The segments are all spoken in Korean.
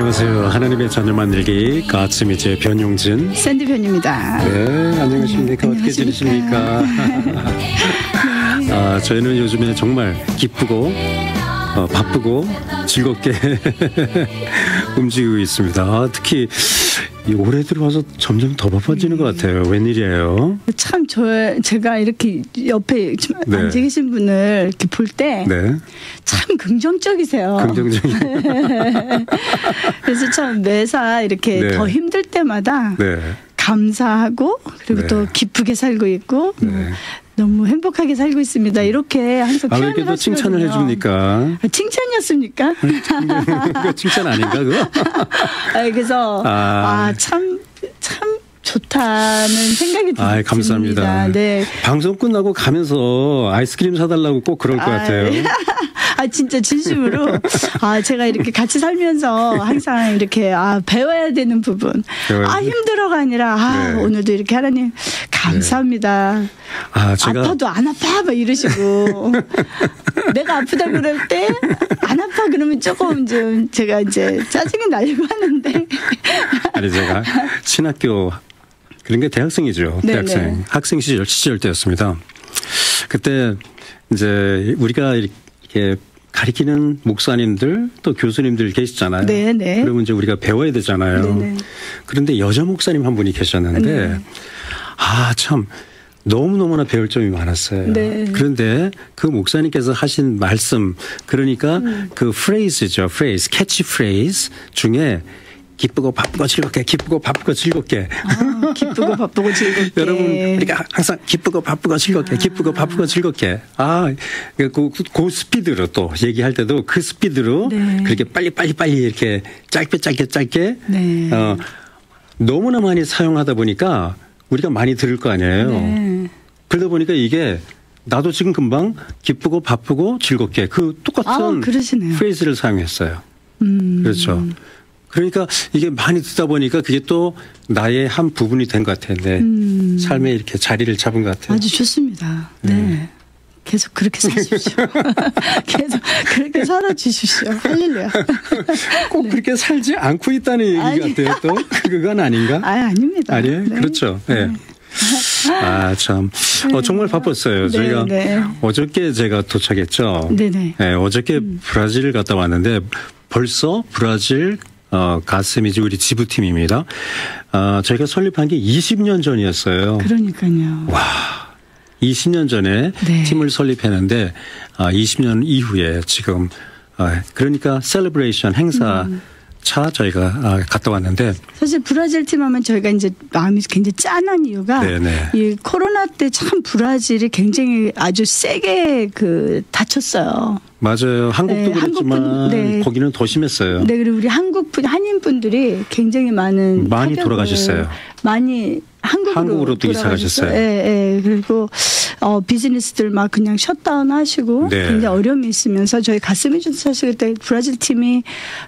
안녕하세요. 하나님의 자녀 만들기 가츠미즈의 변용진 샌디 변입니다. 네, 안녕하십니까. 어떻게 지내십니까? 저희는 요즘에 정말 기쁘고 바쁘고 즐겁게 움직이고 있습니다. 특히 올해 들어와서 점점 더 바빠지는 것 같아요. 웬일이에요? 참 제가 이렇게 옆에 네. 앉아 계신 분을 이렇게 볼 때 참 네. 긍정적이세요. 긍정적이에요. 그래서 참 매사 이렇게 네. 더 힘들 때마다 네. 감사하고 그리고 네. 또 기쁘게 살고 있고 네. 너무 행복하게 살고 있습니다. 이렇게 항상 왜 표현을 이렇게 또 칭찬을 하시거든요. 해줍니까? 칭찬이었습니까? 그거 칭찬 아닌가 그거? 그래서 참 좋다는 생각이 듭니다. 감사합니다. 네. 방송 끝나고 가면서 아이스크림 사달라고 꼭 그럴 것 같아요. 진짜 진심으로 제가 이렇게 같이 살면서 항상 이렇게 배워야 되는 부분 힘들어가 아니라 네. 오늘도 이렇게 하나님 감사합니다. 네. 제가 아파도 안 아파 막 이러시고 내가 아프다 그럴 때 안 아파 그러면 조금 좀 제가 이제 짜증이 나려고 하는데 아니 제가 신학교 그런 게 대학생이죠. 네네. 대학생 학생 시절 때였습니다. 그때 이제 우리가 이렇게 가리키는 목사님들 또 교수님들 계시잖아요. 네네. 그러면 이제 우리가 배워야 되잖아요. 네네. 그런데 여자 목사님 한 분이 계셨는데 네. 참 너무너무나 배울 점이 많았어요. 네. 그런데 그 목사님께서 하신 말씀 그러니까 그 프레이즈죠. 캐치 프레이즈 중에 기쁘고 바쁘고 즐겁게 기쁘고 바쁘고 즐겁게 기쁘고 바쁘고 즐겁게 여러분 우리가 항상 기쁘고 바쁘고 즐겁게 기쁘고 바쁘고 즐겁게 그 스피드로 또 얘기할 때도 그 스피드로 네. 그렇게 빨리 이렇게 짧게 네. 너무나 많이 사용하다 보니까 우리가 많이 들을 거 아니에요. 네. 그러다 보니까 이게 나도 지금 금방 기쁘고 바쁘고 즐겁게 그 똑같은 그러시네요. 프레이즈를 사용했어요. 그렇죠. 그러니까 이게 많이 듣다 보니까 그게 또 나의 한 부분이 된 것 같아요. 내 삶에 이렇게 자리를 잡은 것 같아요. 아주 좋습니다. 네. 계속 그렇게 사십시오. 계속 그렇게 살아주십시오. 할렐루야. 꼭 그렇게 살지 않고 있다는 얘기 같아요. 또 그건 아닌가? 아닙니다. 아니에요? 네. 그렇죠. 네. 참. 정말 바빴어요. 저희가 어저께 제가 도착했죠. 네네. 네, 어저께 브라질을 갔다 왔는데 벌써 브라질 가스미즈 우리 지부팀입니다. 저희가 설립한 게 20년 전이었어요. 그러니까요. 와, 20년 전에 네. 팀을 설립했는데 20년 이후에 지금 그러니까 셀러브레이션 행사 차 저희가 갔다 왔는데 사실 브라질 팀 하면 저희가 이제 마음이 굉장히 짠한 이유가 네네. 이 코로나 때 참 브라질이 굉장히 아주 세게 다쳤어요. 맞아요. 한국도 네, 그렇지만 거기는 더 심했어요. 네, 그리고 우리 한인분들이 굉장히 많이 돌아가셨어요. 많이 한국으로 이사 가셨어요. 예. 그리고 비즈니스들 막 그냥 셧다운 하시고 굉장히 어려움이 있으면서 저희 가스미즈 사실 그때 브라질 팀이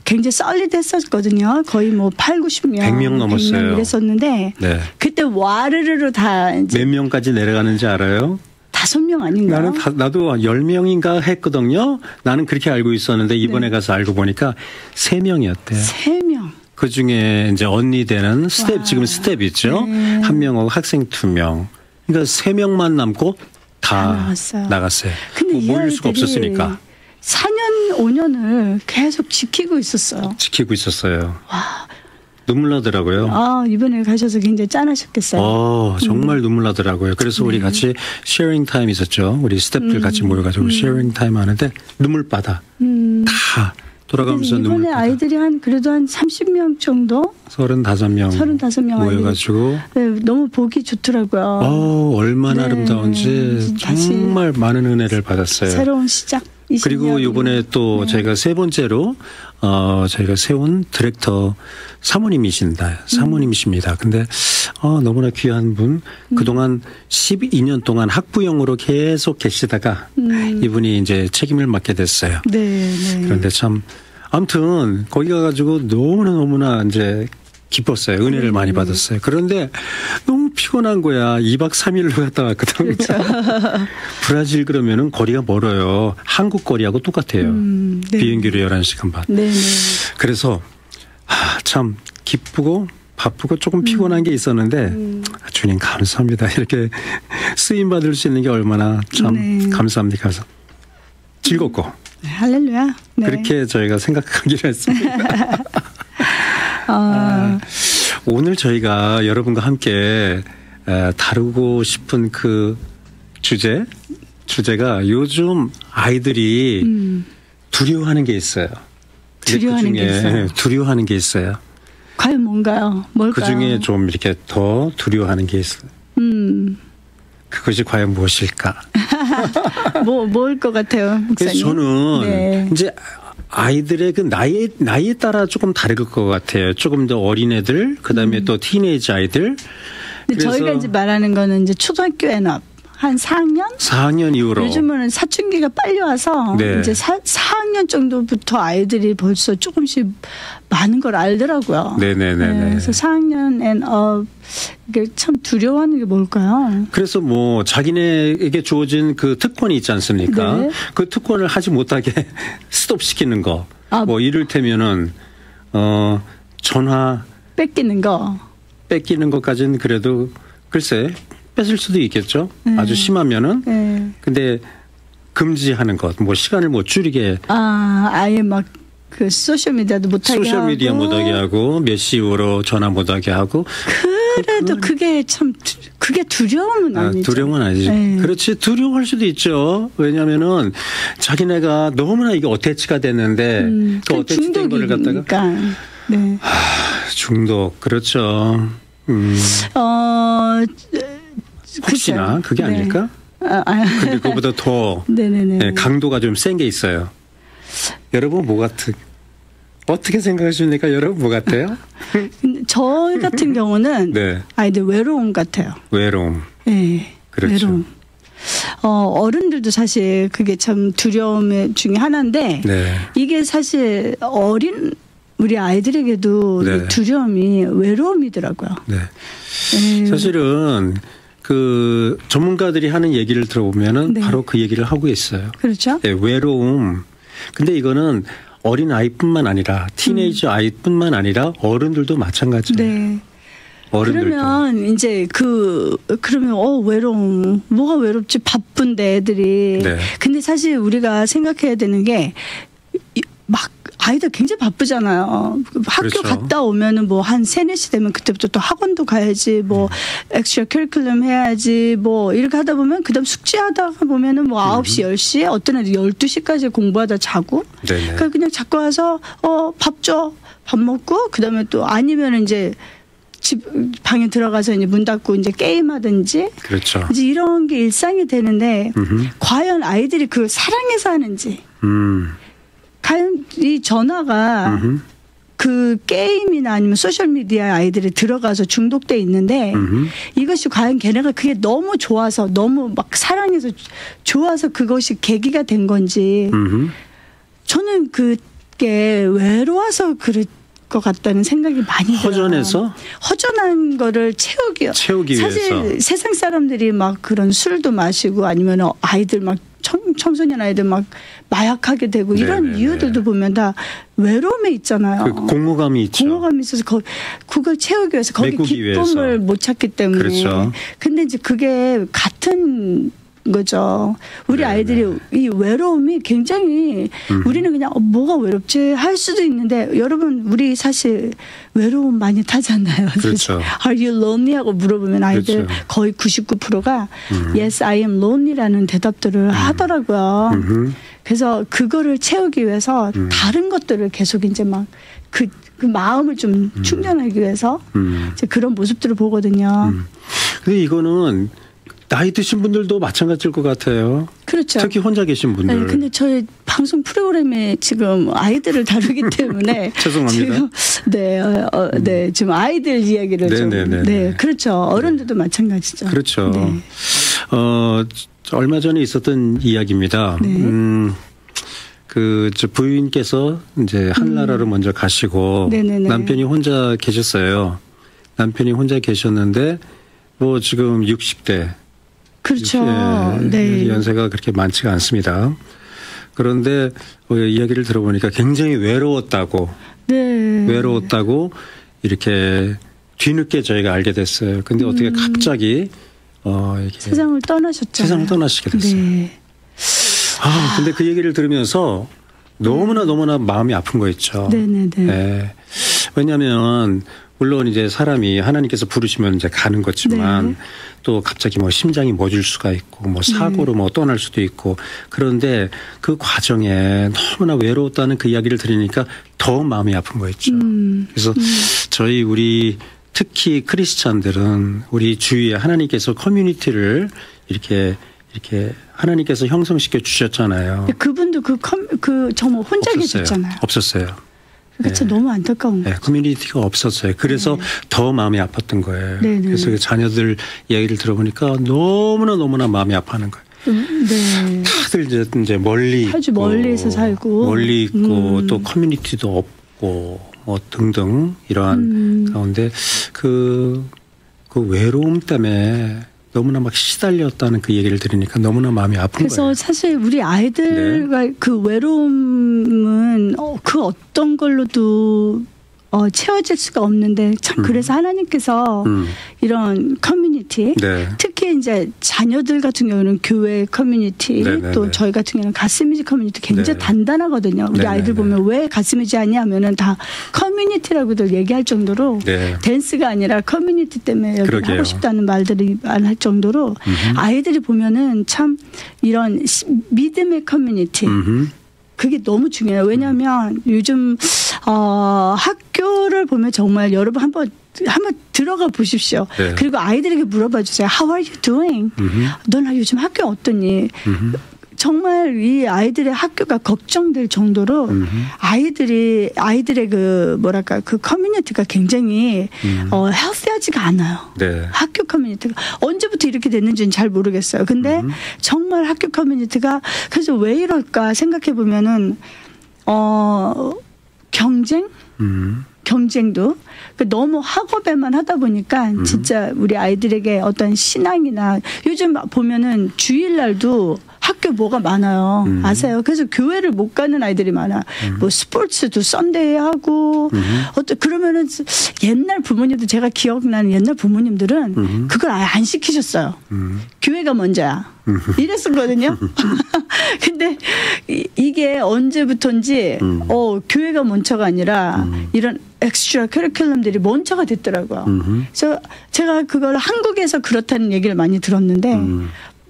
굉장히 썰리됐었거든요. 거의 뭐 80-90명 100명 넘었어요. 100명 이랬었는데 그때 와르르로 다 이제 몇 명까지 내려가는지 알아요? 5명 아닌가요? 나도 10명인가 했거든요. 나는 그렇게 알고 있었는데 이번에 가서 알고 보니까 3명이었대요. 3명. 그 중에 이제 언니 되는 지금 스텝 있죠. 네. 1명하고 학생 2명. 그러니까 3명만 남고 다 나갔어요. 근데 뭐 모일 수가 없었으니까. 4년, 5년을 계속 지키고 있었어요. 와. 눈물 나더라고요. 이번에 가셔서 굉장히 짠하셨겠어요. 정말 눈물 나더라고요. 그래서 우리 같이 쉐어링 타임 있었죠. 우리 스태프들 같이 모여가지고 쉐어링 타임 하는데 눈물바다. 다 돌아가면서 눈물바다. 이번에 아이들이 그래도 한 30명 정도? 35명 모여가지고. 네, 너무 보기 좋더라고요. 얼마나 아름다운지 정말 많은 은혜를 받았어요. 새로운 시작. 그리고 이번에 또 저희가 세 번째로 저희가 세운 디렉터 사모님이십니다. 근데 너무나 귀한 분. 그동안 12년 동안 학부형으로 계속 계시다가 이분이 이제 책임을 맡게 됐어요. 네. 그런데 참 아무튼 거기 가가지고 너무나 이제 기뻤어요. 은혜를 많이 받았어요. 그런데 너무 피곤한 거야. 2박 3일로 갔다 왔거든요. 그렇죠. 브라질 그러면은 거리가 멀어요. 한국 거리하고 똑같아요. 비행기로 11시간 반. 네네. 그래서 참 기쁘고 바쁘고 조금 피곤한 게 있었는데 주님 감사합니다. 이렇게 쓰임 받을 수 있는 게 얼마나 참 네. 감사합니다. 감사. 즐겁고 할렐루야. 네. 그렇게 저희가 생각하기로 했습니다. 오늘 저희가 여러분과 함께 다루고 싶은 그 주제가 요즘 아이들이 두려워하는 게 있어요. 두려워하는 게 있어요. 두려워하는 게 있어요. 과연 뭔가요? 뭘까요? 그 중에 좀 이렇게 더 두려워하는 게 있어요. 그것이 과연 무엇일까? 뭘 것 같아요, 목사님? 그래서 저는 네. 이제 아이들의 그 나이에 따라 조금 다를 것 같아요. 조금 더 어린 애들, 그 다음에 또 티네이지 아이들. 근데 저희가 이제 말하는 거는 이제 초등학교 애납. 한 4학년 이후로. 요즘은 사춘기가 빨리 와서 네. 이제 4학년 정도부터 아이들이 벌써 조금씩 많은 걸 알더라고요. 네네네. 네, 그래서 4학년 앤 이게 참 두려워하는 게 뭘까요? 그래서 뭐 자기네에게 주어진 그 특권이 있지 않습니까? 네. 그 특권을 하지 못하게 스톱시키는 거. 뭐 이를테면은 전화 뺏기는 거. 뺏기는 것까지는 그래도 글쎄 뺏을 수도 있겠죠. 아주 심하면은. 네. 근데 금지하는 것, 뭐 시간을 뭐 줄이게. 아예 막 그 소셜미디어도 못하게 소셜미디어 못하게 하고 몇 시 이후로 전화 못하게 하고. 그래도 그게 참 그게 두려움은 아니죠. 두려움은 아니지. 네. 그렇지 두려워할 수도 있죠. 왜냐하면은 자기네가 너무나 이게 어태치가 됐는데 그 어태치된 거를 갖다가. 네. 중독 그렇죠. 혹시나 그게 네. 아닐까? 근데 그거보다 더 네네네. 강도가 좀 센 게 있어요. 여러분 어떻게 생각하십니까? 여러분 뭐 같아요? 저 같은 경우는 네. 아이들 외로움 같아요. 외로움. 네. 그렇죠. 외로움. 어른들도 사실 그게 참 두려움 중에 하나인데 네. 이게 사실 우리 아이들에게도 네. 두려움이 외로움이더라고요. 네. 사실은 그 전문가들이 하는 얘기를 들어보면은 네. 바로 그 얘기를 하고 있어요. 그렇죠. 네, 외로움. 근데 이거는 어린 아이뿐만 아니라 티네이저 아이뿐만 아니라 어른들도 마찬가지예요. 네. 어른들도. 그러면 이제 그러면 외로움 뭐가 외롭지 바쁜데 애들이. 네. 근데 사실 우리가 생각해야 되는 게 막 아이들 굉장히 바쁘잖아요. 학교 그렇죠. 갔다 오면은 뭐 한 3, 4시 되면 그때부터 또 학원도 가야지 뭐 엑스트라 커리큘럼 해야지 뭐 이렇게 하다 보면 그다음 숙제하다가 보면은 뭐 9시, 10시에 어떤 애들 12시까지 공부하다 자고. 네네. 그러니까 그냥 자꾸 와서 밥 줘. 밥 먹고 그다음에 또 아니면은 이제 집 방에 들어가서 이제 문 닫고 이제 게임하든지. 그렇죠. 이제 이런 게 일상이 되는데 과연 아이들이 그걸 사랑해서 하는지. 과연 이 전화가 그 게임이나 아니면 소셜미디어에 아이들이 들어가서 중독돼 있는데 이것이 과연 걔네가 그게 너무 좋아서 너무 막 사랑해서 좋아서 그것이 계기가 된 건지 저는 그게 외로워서 그럴 것 같다는 생각이 많이 들어요. 허전해서? 허전한 거를 채우기 위해서. 사실 세상 사람들이 막 그런 술도 마시고 아니면 아이들 막 청소년 아이들 막 마약하게 되고 이런 네네네. 이유들도 보면 다 외로움에 있잖아요. 그 공허감이 있죠. 공허감이 있어서 그걸 채우기 위해서 거기 메꾸기 기쁨을 위해서. 못 찾기 때문에. 그렇죠. 근데 이제 그게 같은 거죠. 우리 네네. 아이들이 이 외로움이 굉장히 우리는 그냥 뭐가 외롭지 할 수도 있는데 여러분 우리 사실 외로움 많이 타잖아요. 그렇죠. Are you lonely? 하고 물어보면 아이들 그렇죠. 거의 99%가 Yes, I am lonely라는 대답들을 하더라고요. 그래서 그거를 채우기 위해서 다른 것들을 계속 이제 막 그 마음을 좀 충전하기 위해서 이제 그런 모습들을 보거든요. 근데 이거는 나이 드신 분들도 마찬가지일 것 같아요. 그렇죠. 특히 혼자 계신 분들. 네, 근데 저희 방송 프로그램에 지금 아이들을 다루기 때문에 죄송합니다. 지금 네, 지금 아이들 이야기를 네네네. 네, 그렇죠. 어른들도 마찬가지죠. 그렇죠. 네. 얼마 전에 있었던 이야기입니다. 네. 저 부인께서 이제 하늘나라로 먼저 가시고 네네네. 남편이 혼자 계셨어요. 남편이 혼자 계셨는데 뭐 지금 60대. 그렇죠. 네. 연세가 그렇게 많지가 않습니다. 그런데 이야기를 들어보니까 굉장히 외로웠다고. 네. 외로웠다고 이렇게 뒤늦게 저희가 알게 됐어요. 근데 어떻게 갑자기 이렇게 세상을 떠나셨잖아요. 세상을 떠나시게 됐어요. 네. 근데 그 얘기를 들으면서 너무나 마음이 아픈 거 있죠. 네네네. 네. 왜냐하면 물론 이제 사람이 하나님께서 부르시면 이제 가는 거지만 네. 또 갑자기 뭐 심장이 멎을 수가 있고 뭐 사고로 뭐 떠날 수도 있고 그런데 그 과정에 너무나 외로웠다는 그 이야기를 들으니까 더 마음이 아픈 거 있죠. 그래서 우리 특히 크리스찬들은 우리 주위에 하나님께서 커뮤니티를 이렇게 하나님께서 형성시켜 주셨잖아요. 그분도 정말 혼자 계셨잖아요. 없었어요. 그렇죠. 너무 안타까운 거죠. 커뮤니티가 없었어요. 그래서 더 마음이 아팠던 거예요. 네네. 그래서 그 자녀들 이야기를 들어보니까 너무나 마음이 아파하는 거예요. 네. 다들 이제 멀리 있고, 아주 멀리서 살고 멀리 있고 또 커뮤니티도 없고 뭐 등등 이러한 가운데 그 외로움 때문에 너무나 막 시달렸다는 그 얘기를 들으니까 너무나 마음이 아픈 그래서 거예요. 사실 우리 아이들과 그 외로움은 그 어떤 걸로도 채워질 수가 없는데 참 그래서 하나님께서 이런 커뮤니티 네. 특히 이제 자녀들 같은 경우는 교회 커뮤니티 네네네. 또 저희 같은 경우는 가스미지 커뮤니티 굉장히 네. 단단하거든요. 우리 네네네. 아이들 보면 왜 가스미지 하냐면은 다 커뮤니티라고들 얘기할 정도로 네. 댄스가 아니라 커뮤니티 때문에 여기 그러게요. 하고 싶다는 말들이 할 정도로 아이들이 보면은 참 이런 믿음의 커뮤니티 그게 너무 중요해요. 왜냐하면 요즘 학교를 보면 정말 여러분 한번 들어가 보십시오. 네. 그리고 아이들에게 물어봐 주세요. How are you doing? 넌 요즘 학교 어떠니? 정말 이 아이들의 학교가 걱정될 정도로 아이들의 그 뭐랄까 그 커뮤니티가 굉장히 헬스하지가 않아요. 네. 학교 커뮤니티가 언제부터 이렇게 됐는지는 잘 모르겠어요. 근데 정말 학교 커뮤니티가 그래서 왜 이럴까 생각해 보면은 경쟁도 너무 학업에만 하다 보니까 진짜 우리 아이들에게 어떤 신앙이나 요즘 보면은 주일날도 학교 뭐가 많아요. 아세요? 그래서 교회를 못 가는 아이들이 많아. 뭐 스포츠도 썬데이 하고 그러면은 옛날 부모님들 제가 기억나는 옛날 부모님들은 그걸 아예 안 시키셨어요. 교회가 먼저야. 이랬었거든요. 근데 이게 언제부터인지 교회가 먼저가 아니라 이런 엑스트라 커리큘럼들이 먼저가 됐더라고요. 그래서 제가 그걸 한국에서 그렇다는 얘기를 많이 들었는데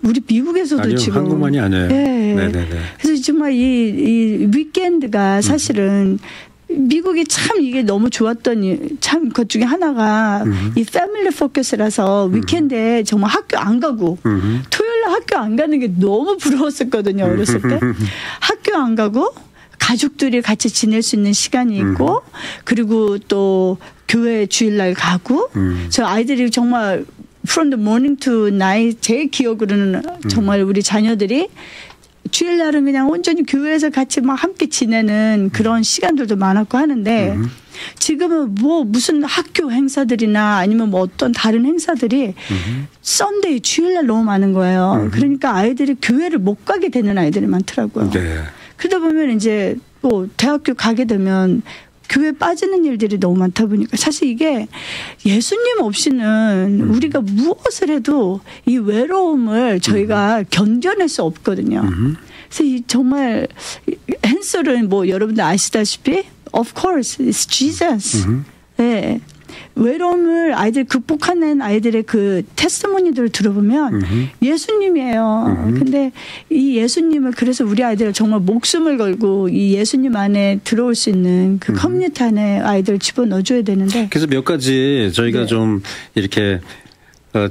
우리 미국에서도 아니요, 지금 한국만이 아니에요. 네. 네네네. 그래서 정말 이 위켄드가 사실은 미국이 참 이게 너무 좋았던 참 것 중에 하나가 이 패밀리 포커스라서 위켄드에 정말 학교 안 가고 토요일날 학교 안 가는 게 너무 부러웠었거든요. 어렸을 때 학교 안 가고 가족들이 같이 지낼 수 있는 시간이 있고 그리고 또 교회 주일날 가고 저 아이들이 정말 from the morning to night 제 기억으로는 정말 우리 자녀들이 주일날은 그냥 온전히 교회에서 같이 막 함께 지내는 그런 시간들도 많았고 하는데 지금은 뭐 무슨 학교 행사들이나 아니면 뭐 어떤 다른 행사들이 썬데이 주일날 너무 많은 거예요. 그러니까 아이들이 교회를 못 가게 되는 아이들이 많더라고요. 네. 그러다 보면 이제 또 대학교 가게 되면 교회 빠지는 일들이 너무 많다 보니까 사실 이게 예수님 없이는 우리가 무엇을 해도 이 외로움을 저희가 견뎌낼 수 없거든요. 그래서 정말 헨슬은 뭐 여러분들 아시다시피 of course it's Jesus. 네. 외로움을 아이들 극복하는 아이들의 그 테스티모니들을 들어보면 예수님이에요. 근데 이 예수님을 그래서 우리 아이들 정말 목숨을 걸고 이 예수님 안에 들어올 수 있는 그 커뮤니티 안에 아이들 집어넣어줘야 되는데. 그래서 몇 가지 저희가 네. 좀 이렇게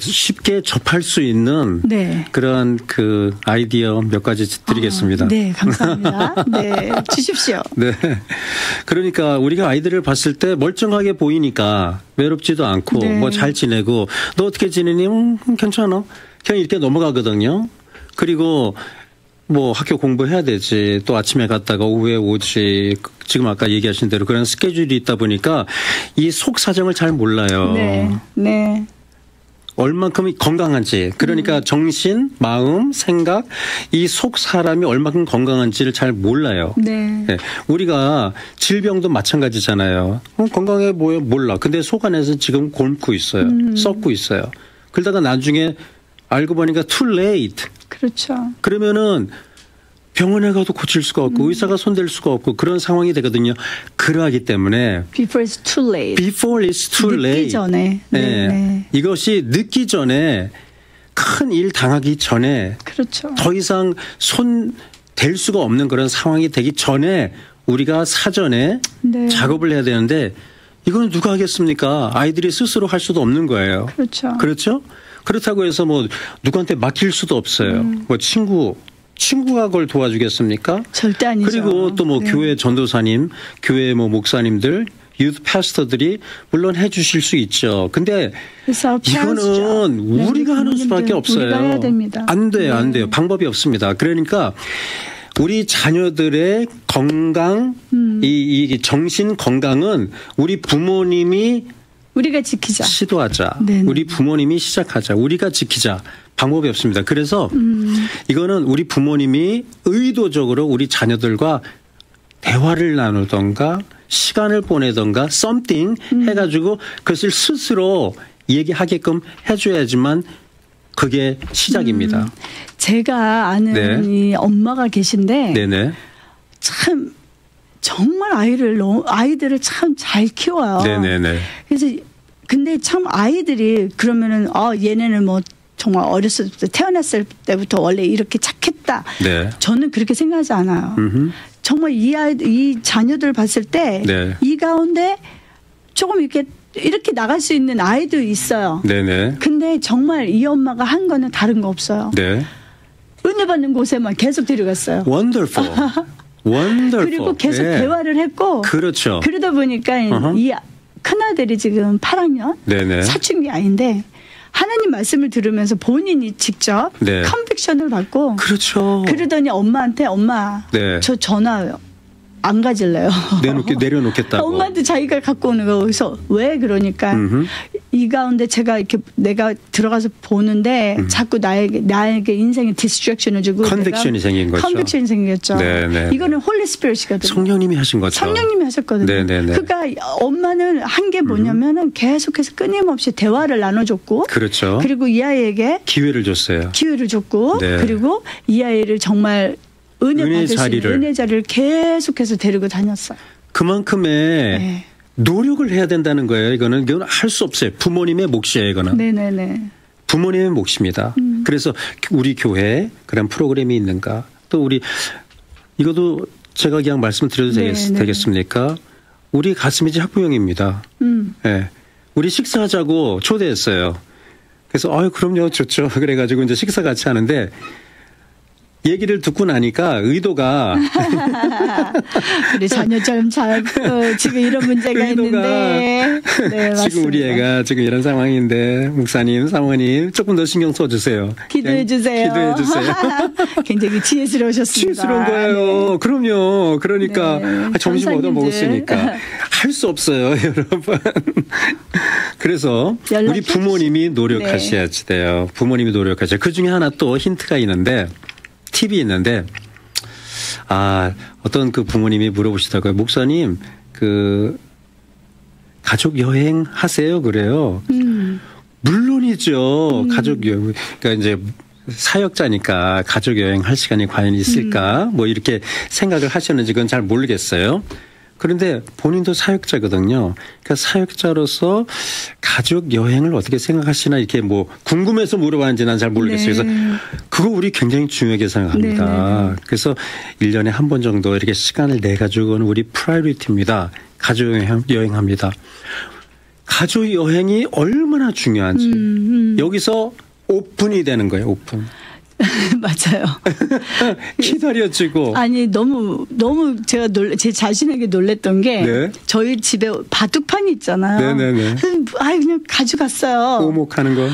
쉽게 접할 수 있는 네. 그런 그 아이디어 몇 가지 드리겠습니다. 네, 감사합니다. 네, 주십시오. 네. 그러니까 우리가 아이들을 봤을 때 멀쩡하게 보이니까 외롭지도 않고 네. 뭐 잘 지내고 너 어떻게 지내니? 괜찮아. 그냥 이렇게 넘어가거든요. 그리고 뭐 학교 공부해야 되지. 또 아침에 갔다가 오후에 오지. 지금 아까 얘기하신 대로 그런 스케줄이 있다 보니까 이 속 사정을 잘 몰라요. 네. 네. 얼만큼 건강한지, 그러니까 정신, 마음, 생각, 이 속 사람이 얼만큼 건강한지를 잘 몰라요. 네. 네. 우리가 질병도 마찬가지잖아요. 건강해 보여? 몰라. 근데 속 안에서 지금 곪고 있어요. 썩고 있어요. 그러다가 나중에 알고 보니까 too late. 그렇죠. 그러면은 병원에 가도 고칠 수가 없고 의사가 손댈 수가 없고 그런 상황이 되거든요. 그러하기 때문에 Before it's too late. Before it's too late. 늦기 전에. 네. 네. 이것이 늦기 전에 큰 일 당하기 전에 그렇죠. 더 이상 손 댈 수가 없는 그런 상황이 되기 전에 우리가 사전에 네. 작업을 해야 되는데 이건 누가 하겠습니까? 아이들이 스스로 할 수도 없는 거예요. 그렇죠. 그렇죠? 그렇다고 해서 뭐 누구한테 맡길 수도 없어요. 뭐 친구가 그걸 도와주겠습니까? 절대 아니죠. 그리고 또 뭐 네. 교회 전도사님, 교회 뭐 목사님들, 유th 패스터들이 물론 해 주실 수 있죠. 근데 이거는 우리가 하는 수밖에 없어요. 우리가 해야 됩니다. 안 돼요. 네. 안 돼요. 방법이 없습니다. 그러니까 우리 자녀들의 건강, 이 정신 건강은 우리 부모님이 우리가 지키자. 시도하자. 네네. 우리 부모님이 시작하자. 우리가 지키자. 방법이 없습니다. 그래서 이거는 우리 부모님이 의도적으로 우리 자녀들과 대화를 나누던가 시간을 보내던가 something 해가지고 그것을 스스로 얘기하게끔 해줘야지만 그게 시작입니다. 제가 아는 네. 이 엄마가 계신데 네네. 참 정말 아이들을 참 잘 키워요. 네네네. 그래서 근데 참 아이들이 그러면은 얘네는 뭐 정말 어렸을 때 태어났을 때부터 원래 이렇게 착했다. 네. 저는 그렇게 생각하지 않아요. 정말 이 자녀들 봤을 때 이 네. 가운데 조금 이렇게 나갈 수 있는 아이도 있어요. 네네. 근데 정말 이 엄마가 한 거는 다른 거 없어요. 네. 은혜 받는 곳에만 계속 데려갔어요. Wonderful. Wonderful. 그리고 계속 네. 대화를 했고 그렇죠. 그러다 보니까 이 큰아들이 지금 8학년 네네. 사춘기 아이인데 하나님 말씀을 들으면서 본인이 직접 네. 컨빅션을 받고 그렇죠. 그러더니 엄마한테 엄마 네. 저 전화 안 가질래요. 내려놓겠다고. 엄마한테 자기가 갖고 오는 거. 그래서 왜 그러니까 이 가운데 내가 들어가서 보는데 자꾸 나에게 인생에 디스트랙션을 주고 컨빅션이 생긴 거죠. 컨빅션이 생겼죠. 네네. 이거는 홀리 스피릿이거든요. 성령님이 하신 거죠. 성령님이 하셨거든요. 네네네. 그러니까 엄마는 한 게 뭐냐면은 계속해서 끊임없이 대화를 나눠줬고, 그렇죠. 그리고 이 아이에게 기회를 줬어요. 기회를 줬고, 네. 그리고 이 아이를 정말 은혜 받을 수 있는 은혜 자리를 계속해서 데리고 다녔어요. 그만큼의 네. 노력을 해야 된다는 거예요. 이거는 할 수 없어요. 부모님의 몫이에요. 이거는. 네네네. 부모님의 몫입니다. 그래서 우리 교회에 그런 프로그램이 있는가. 또 우리 이것도 제가 그냥 말씀드려도 되겠습니까? 우리 가스미지 학부형입니다. 네. 우리 식사하자고 초대했어요. 그래서 그럼요 좋죠. 그래가지고 이제 식사 같이 하는데 얘기를 듣고 나니까 의도가 우리 자녀처럼 지금 이런 문제가 있는데 네, 지금 우리 애가 지금 이런 상황인데 목사님 사모님 조금 더 신경 써주세요. 기도해 주세요. 기도해 주세요. 굉장히 지혜스러우셨습니다. 지혜스러운 거예요. 네. 그럼요. 그러니까 네. 점심 얻어 먹었으니까 할 수 없어요. 여러분. 그래서 우리 부모님이 노력하셔야지 돼요. 부모님이 노력하셔야. 그중에 하나 또 힌트가 있는데 팁이 있는데 어떤 그 부모님이 물어보시다가 목사님 가족 여행 하세요 그래요. 물론이죠. 가족 여행. 그러니까 이제 사역자니까 가족 여행 할 시간이 과연 있을까 뭐 이렇게 생각을 하셨는지 그건 잘 모르겠어요. 그런데 본인도 사역자거든요. 그러니까 사역자로서 가족 여행을 어떻게 생각하시나 이렇게 뭐 궁금해서 물어봤는지 난 잘 모르겠어요. 네. 그래서 그거 우리 굉장히 중요하게 생각합니다. 네네. 그래서 1년에 한 번 정도 이렇게 시간을 내가지고는 우리 프라이어리티입니다. 가족 여행합니다. 가족 여행이 얼마나 중요한지 여기서 오픈이 되는 거예요. 오픈. 맞아요. 기다려지고. 아니 너무 제가 제 자신에게 놀랬던 게 네. 저희 집에 바둑판이 있잖아요. 네네네. 그냥 가져갔어요. 오목하는 거.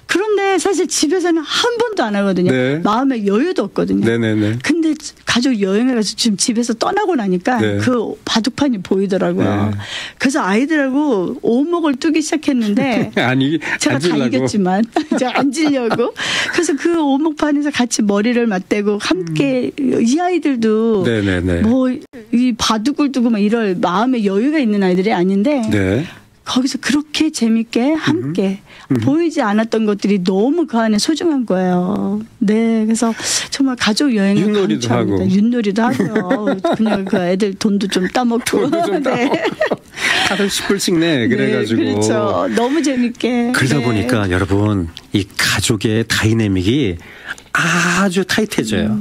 그런데 사실 집에서는 한 번도 안 하거든요. 네. 마음에 여유도 없거든요. 네네네. 근데 근데 가족 여행을 가서 지금 집에서 떠나고 나니까 네. 그 바둑판이 보이더라고요. 네. 그래서 아이들하고 오목을 뜨기 시작했는데 아니, 제가 다 이겼지만 제가 앉으려고 그래서 그 오목판에서 같이 머리를 맞대고 함께 이 아이들도 네네네. 뭐 이 바둑을 두고 막 이럴 마음의 여유가 있는 아이들이 아닌데 네. 거기서 그렇게 재밌게 함께 보이지 않았던 것들이 너무 그 안에 소중한 거예요. 네, 그래서 정말 가족 여행을 윷놀이도 강추합니다. 하고. 윷놀이도 하고요. 그냥 그 애들 돈도 좀 따먹고. 돈도 좀 네. 다들 10불씩 내 그래가지고. 네, 그렇죠. 너무 재밌게. 그러다 네. 보니까 여러분 이 가족의 다이내믹이 아주 타이트해져요.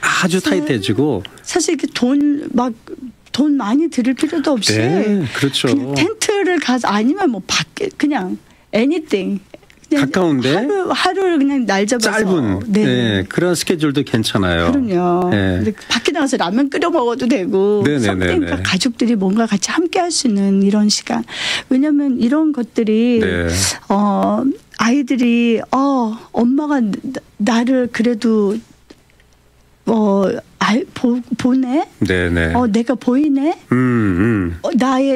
아주 타이트해지고. 사실 이렇게 돈 많이 들일 필요도 없이. 네, 그렇죠. 그냥 텐트를 가서 아니면 뭐 밖에 그냥 anything. 그냥 가까운데 하루를 그냥 날 잡아서. 짧은 네, 그런 스케줄도 괜찮아요. 그럼요. 네. 근데 밖에 나가서 라면 끓여 먹어도 되고. 그러니까 가족들이 뭔가 같이 함께 할 수 있는 이런 시간. 왜냐하면 이런 것들이 네. 아이들이 엄마가 나를 그래도 보네. 네네. 내가 보이네.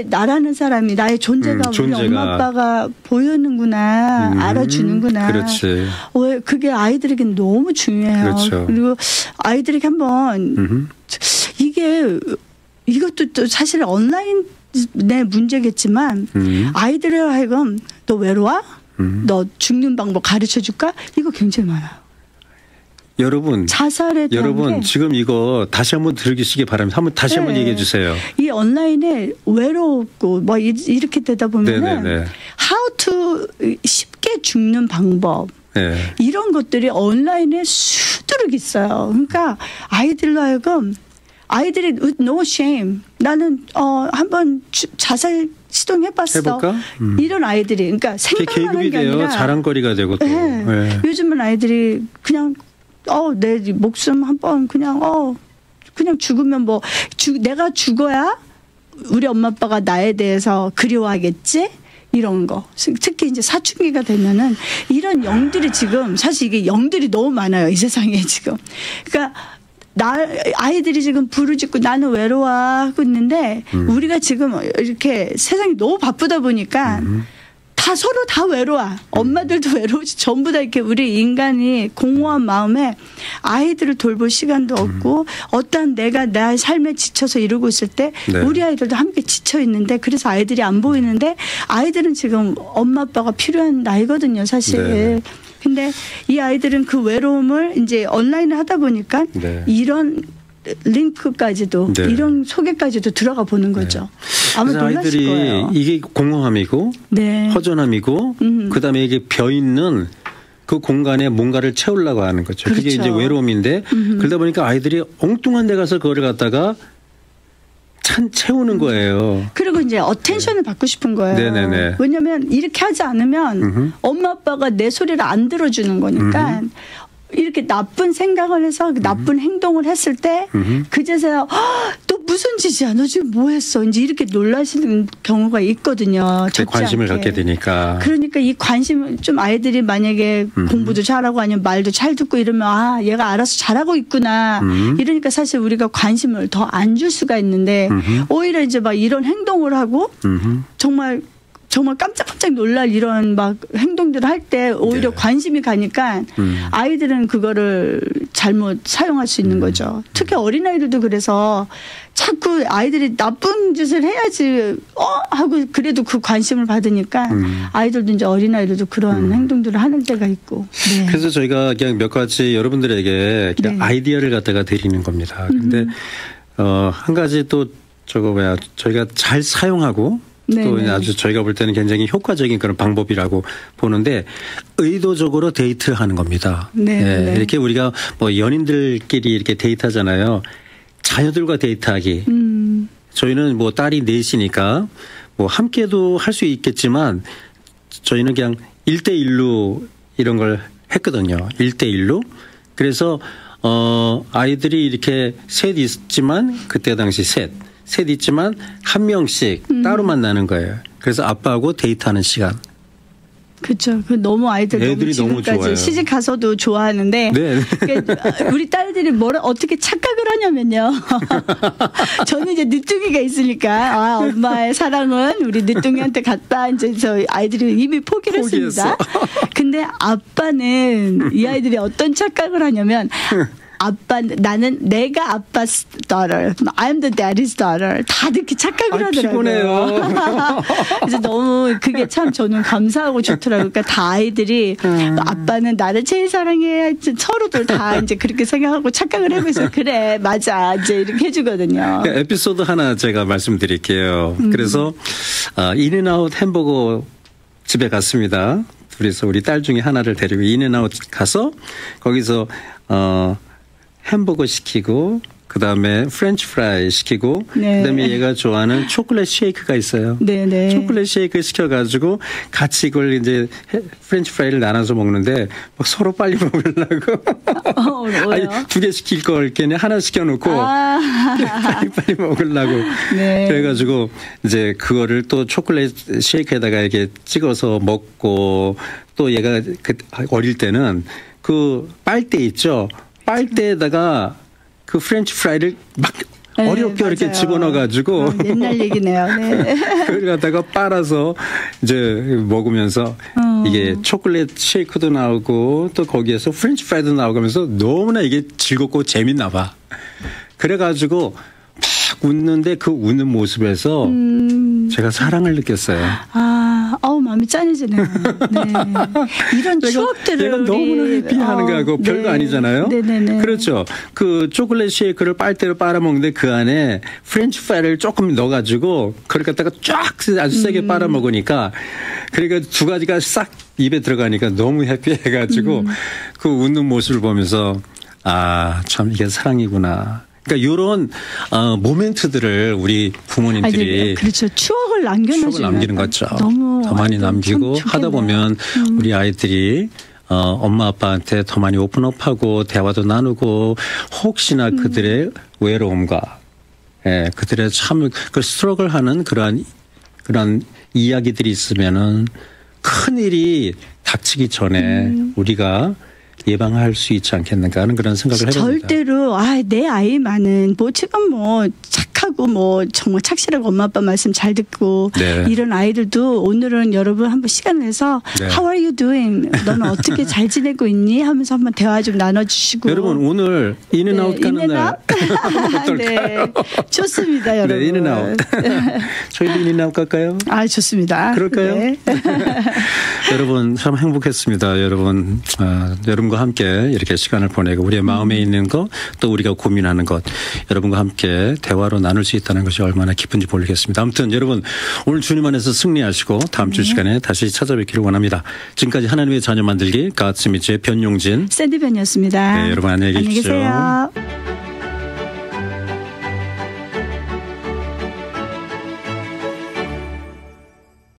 나라는 사람이 나의 존재가 우리 엄마 아빠가 보이는구나, 알아주는구나. 그렇지. 그게 아이들에겐 너무 중요해요. 그렇죠. 그리고 아이들에게 한번 이것도 또 사실 온라인의 문제겠지만 아이들을 하여금 너 외로워? 너 죽는 방법 가르쳐 줄까? 이거 굉장히 많아요. 여러분, 자살에 지금 이거 다시 한번 들으시기 바랍니다. 다시 한번 얘기해 주세요. 이 온라인에 외롭고 뭐 이렇게 되다 보면은 how to 쉽게 죽는 방법 이런 것들이 온라인에 수두룩 있어요. 그러니까 아이들로 하여금 아이들이 no shame 나는 한번 자살 시도해봤어. 해볼까? 이런 아이들이 그러니까 생각하는 게 아니라 자랑거리가 되고 또. 요즘은 아이들이 그냥 내 목숨 한번 그냥 죽으면 내가 죽어야 우리 엄마 아빠가 나에 대해서 그리워하겠지? 이런 거. 특히 이제 사춘기가 되면은 이런 영들이 지금 사실 이게 영들이 너무 많아요. 이 세상에 지금. 그러니까 아이들이 지금 부르짖고 나는 외로워 하고 있는데 우리가 지금 이렇게 세상이 너무 바쁘다 보니까 서로 다 외로워. 엄마들도 외로우지. 전부 다 이렇게 우리 인간이 공허한 마음에 아이들을 돌볼 시간도 없고 어떠한 내가 나의 삶에 지쳐서 이러고 있을 때 우리 아이들도 함께 지쳐 있는데 그래서 아이들이 안 보이는데 아이들은 지금 엄마 아빠가 필요한 나이거든요, 사실. 근데 이 아이들은 그 외로움을 이제 온라인을 하다 보니까 이런 링크까지도 이런 소개까지도 들어가 보는 거죠. 아마 놀라실 거예요. 아이들이 이게 공허함이고 허전함이고 그다음에 이게 비어 있는 그 공간에 뭔가를 채우려고 하는 거죠. 그렇죠. 그게 이제 외로움인데 그러다 보니까 아이들이 엉뚱한 데 가서 그거를 갖다가 채우는 거예요. 그리고 이제 어텐션을 받고 싶은 거예요. 왜냐하면 이렇게 하지 않으면 엄마 아빠가 내 소리를 안 들어주는 거니까 이렇게 나쁜 생각을 해서 나쁜 행동을 했을 때 그제서야 또 무슨 짓이야 너 지금 뭐 했어 이제 이렇게 놀라시는 경우가 있거든요. 관심을 갖게 되니까. 그러니까 이 관심을 좀 아이들이 만약에 공부도 잘하고 아니면 말도 잘 듣고 이러면 얘가 알아서 잘하고 있구나 이러니까 사실 우리가 관심을 더 안 줄 수가 있는데 오히려 이제 막 이런 행동을 하고 정말 깜짝깜짝 놀랄 이런 막 행동들을 할 때 오히려 관심이 가니까 아이들은 그거를 잘못 사용할 수 있는 거죠. 특히 어린아이들도 그래서 자꾸 아이들이 나쁜 짓을 해야지 하고 그래도 그 관심을 받으니까 아이들도 이제 어린아이들도 그런 행동들을 하는 때가 있고. 그래서 저희가 그냥 몇 가지 여러분들에게 그냥 아이디어를 갖다가 드리는 겁니다. 근데 한 가지 또 저희가 잘 사용하고 또 아주 저희가 볼 때는 굉장히 효과적인 그런 방법이라고 보는데 의도적으로 데이트하는 겁니다. 이렇게 우리가 뭐 연인들끼리 이렇게 데이트하잖아요. 자녀들과 데이트하기. 저희는 뭐 딸이 넷이니까 뭐 함께도 할 수 있겠지만 저희는 그냥 1대1로 이런 걸 했거든요. 1대1로. 그래서 아이들이 이렇게 셋 있지만 그때 당시 셋 있지만 한 명씩 따로 만나는 거예요. 그래서 아빠하고 데이트하는 시간. 그렇죠. 그 너무 아이들 애들이 너무 좋아요. 시집 가서도 좋아하는데 네. 그러니까 우리 딸들이 어떻게 착각을 하냐면요. 저는 이제 늦둥이가 있으니까 엄마의 사랑은 우리 늦둥이한테 갔다 이제 저 아이들이 이미 포기를 했습니다. 근데 아빠는 이 아이들이 어떤 착각을 하냐면 내가 아빠's daughter, I'm the daddy's daughter. 다들 이렇게 착각을 하더라고요. 피곤해요. 그래서 너무 그게 참 저는 감사하고 좋더라고요. 그러니까 다 아이들이 아빠는 나를 제일 사랑해. 서로들 다 이제 그렇게 생각하고 착각을 하고 있어요. 그래, 맞아. 이제 이렇게 해주거든요. 에피소드 하나 제가 말씀드릴게요. 그래서 인앤아웃 햄버거 집에 갔습니다. 둘이서 우리 딸 중에 하나를 데리고 인앤아웃 가서 거기서 햄버거 시키고 그다음에 프렌치 프라이 시키고 네. 그다음에 얘가 좋아하는 초콜릿 쉐이크가 있어요. 네네. 초콜릿 쉐이크 시켜가지고 같이 이걸 이제 프렌치 프라이를 나눠서 먹는데 막 서로 빨리 먹으려고 아니, 2개 시킬 걸 걔네 하나 시켜놓고 빨리 먹으려고 네. 그래가지고 이제 그거를 또 초콜릿 쉐이크에다가 이렇게 찍어서 먹고 또 얘가 어릴 때는 그 빨대 있죠. 빨대에다가 그 프렌치 프라이를 막 어렵게 맞아요. 이렇게 집어넣어가지고 옛날 얘기네요. 네. 그걸 갖다가 빨아서 이제 먹으면서 이게 초콜릿 쉐이크도 나오고 또 거기에서 프렌치 프라이도 나오고 하면서 너무나 이게 즐겁고 재밌나 봐. 그래가지고 막 웃는데 그 웃는 모습에서 제가 사랑을 느꼈어요. 마음이 짠해지네요. 네. 이런 추억들을 얘가 너무나 해피하는 거하고 네. 별거 아니잖아요. 네네네. 그렇죠. 그 초콜릿 쉐이크를 빨대로 빨아먹는데 그 안에 프렌치 프라이를 조금 넣어가지고 그걸 갖다가 쫙 아주 세게 빨아먹으니까 그러니까 두 가지가 싹 입에 들어가니까 너무 해피해가지고 그 웃는 모습을 보면서 참 이게 사랑이구나. 그러니까 이런 모멘트들을 우리 부모님들이 그렇죠. 추억을 남기는 거죠. 더 많이 남기고 하다 보면 우리 아이들이 엄마 아빠한테 더 많이 오픈업하고 대화도 나누고 혹시나 그들의 외로움과 그들의 참 그 스트러글하는 그런 이야기들이 있으면은 큰 일이 닥치기 전에 우리가 예방할 수 있지 않겠는가 하는 그런 생각을 해봅니다. 절대로 내 아이만은 지금 착하고 정말 착실하고 엄마 아빠 말씀 잘 듣고 네. 이런 아이들도 오늘은 여러분 한번 시간을 내서 네. How are you doing? 너는 어떻게 잘 지내고 있니? 하면서 한번 대화 좀 나눠주시고 여러분 오늘 인앤아웃 가는 날 어떨까요? 네. 좋습니다 여러분. 네, 인앤아웃. 저희도 인앤아웃 갈까요? 좋습니다. 그럴까요? 네. 여러분 참 행복했습니다. 여러분과 함께 이렇게 시간을 보내고 우리의 마음에 있는 것 또 우리가 고민하는 것 여러분과 함께 대화로 나눌 수 있다는 것이 얼마나 기쁜지 모르겠습니다. 아무튼 여러분 오늘 주님 안에서 승리하시고 다음 주 시간에 다시 찾아뵙기를 원합니다. 지금까지 하나님의 자녀 만들기 갓스미츠의 변용진 샌디변이었습니다. 네, 여러분 안녕히 계십시오. 안녕히 계세요.